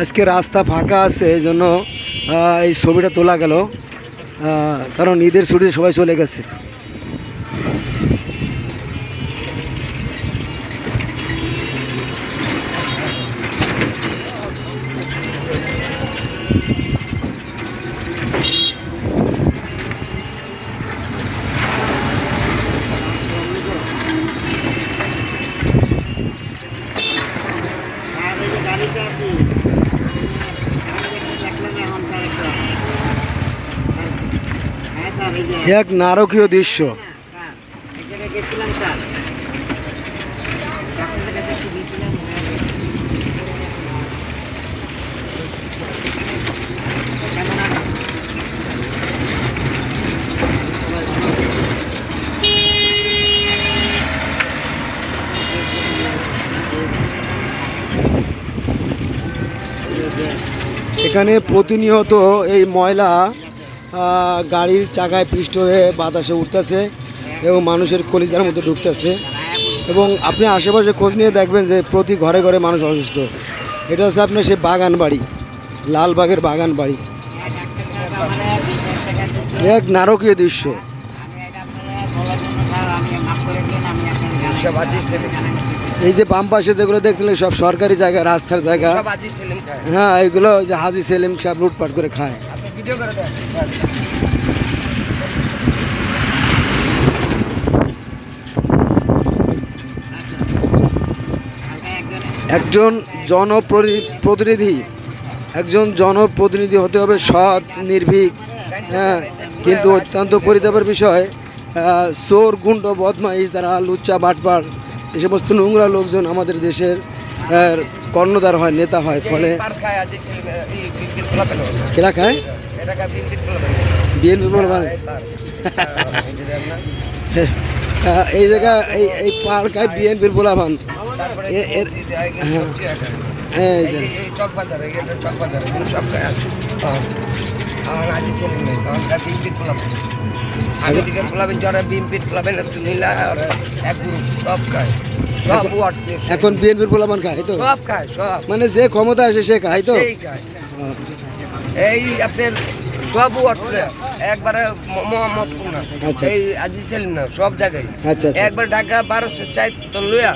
আজকে রাস্তা ফাঁকা আছে, এই জন্য এই ছবিটা তোলা গেল, কারণ ঈদের ছুটিতে সবাই চলে গেছে। এক নারকীয় দৃশ্য। এখানে প্রতিনিয়ত এই ময়লা গাড়ির চাকায় পিষ্ট হয়ে বাতাসে উঠতেছে এবং মানুষের কলিজার মধ্যে ঢুকতেছে, এবং আপনি আশেপাশে খোঁজ নিয়ে দেখবেন যে প্রতি ঘরে ঘরে মানুষ অসুস্থ। এটা হচ্ছে আপনার সে বাগান বাড়ি, লালবাগের বাগান বাড়ি। এক নারকীয় দৃশ্য। এই যে বাম পাশে যেগুলো দেখছিলেন সব সরকারি জায়গা, রাস্তার জায়গা। হ্যাঁ, এইগুলো যে হাজি সেলিম সাহেব লুটপাট করে খায়। একজন জনপ্রতিনিধি হতে হবে সৎ, নির্ভীক, হ্যাঁ, কিন্তু অত্যন্ত পরিতাপের বিষয় চোর, গুন্ড, বদমাইশ, যারা লুচ্চা বাটপার, এই সমস্ত নোংরা লোকজন আমাদের দেশের কর্ণধার হয়, নেতা হয়। ফলে কেরা খায়? বিএনপি এই জায়গা এই পার খায় বিএনপির পোলাপান। এখন বিএনপির পোলাপান খায় তো, মানে যে ক্ষমতা আসে সে খায় তো। এই আপনার সব একবারে মোহাম্মদপুর না, এই আজি সেলিম না, সব জায়গায় একবার ঢাকা 1204 লইয়া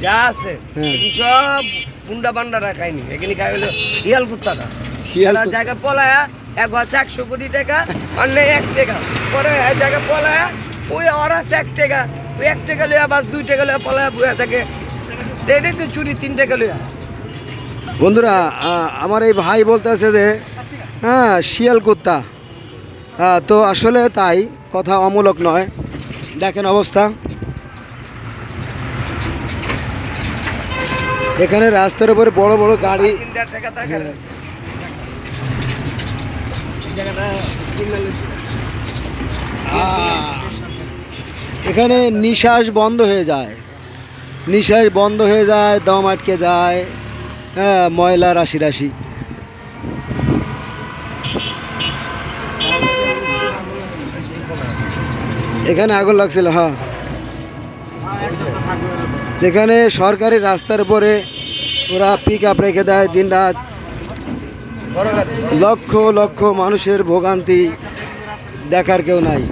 যা আছে সব গুন্ডা বান্ডারা খায়নি, এখানে খাই হলো শিয়াল কুত্তাটা। শিয়াল জায়গা পলায়া এক হচ্ছে 100 কোটি টাকা, অন্য 1 টাকা পরে এক জায়গা পলায়া ওই ওরা 1 টাকা, ওই 1 টাকা লইয়া বাস 2 টাকা লইয়া পলায়া বইয়া থাকে, এটাই তো চুরি 3 টাকা লইয়া। বন্ধুরা, আমার এই ভাই বলতেছে যে হ্যাঁ শিয়াল কুত্তা, তো আসলে তাই, কথা অমূলক নয়। দেখেন অবস্থা, এখানে রাস্তার উপরে বড় বড় গাড়ি। এখানে নিঃশ্বাস বন্ধ হয়ে যায়, দম আটকে যায়, হ্যাঁ, ময়লা রাশি রাশি। এখানে আগুন লাগছিল। হ্যাঁ, এখানে সরকারি রাস্তার উপরে ওরা পিক আপ রেখে দেয় দিন রাত, লক্ষ লক্ষ মানুষের ভোগান্তি দেখার কেউ নাই।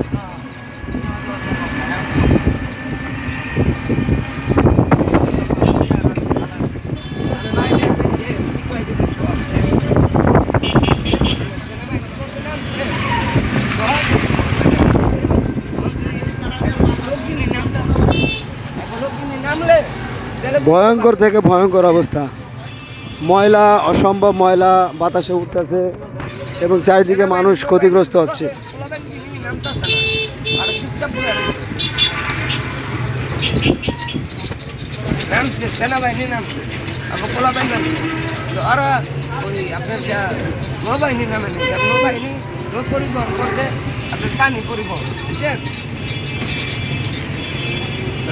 ভয়ঙ্কর থেকে ভয়ঙ্কর অবস্থা, ময়লা, অসম্ভব ময়লা বাতাসে উঠতেছে এবং চারিদিকে মানুষ ক্ষতিগ্রস্ত হচ্ছে। সেনাবাহিনী নামছে, ওরা ওই আপনার যা নৌবাহিনী নামে নৌবাহিনী পরিবহন করছে, আপনার পানি পরিবহন, বুঝছেন,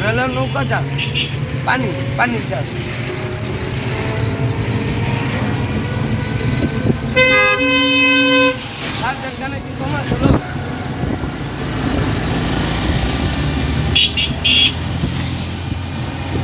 রেল নৌকা যা পানির জাল। কি কমা